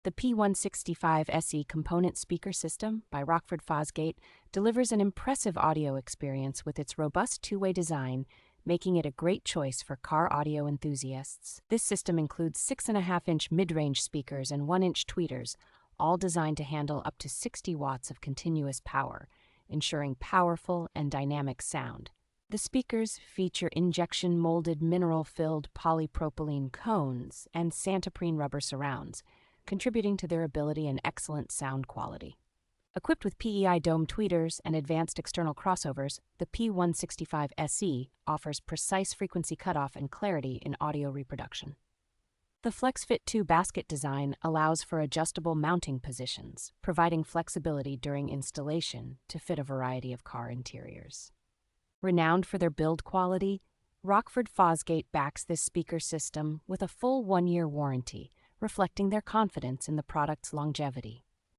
The P165-SE Component Speaker System by Rockford Fosgate delivers an impressive audio experience with its robust two-way design, making it a great choice for car audio enthusiasts. This system includes 6.5-inch mid-range speakers and 1-inch tweeters, all designed to handle up to 60 watts of continuous power, ensuring powerful and dynamic sound. The speakers feature injection-molded mineral-filled polypropylene cones and santoprene rubber surrounds, contributing to their ability and excellent sound quality. Equipped with PEI dome tweeters and advanced external crossovers, the P165-SE offers precise frequency cutoff and clarity in audio reproduction. The FlexFit 2 basket design allows for adjustable mounting positions, providing flexibility during installation to fit a variety of car interiors. Renowned for their build quality, Rockford Fosgate backs this speaker system with a full 1-year warranty, reflecting their confidence in the product's longevity.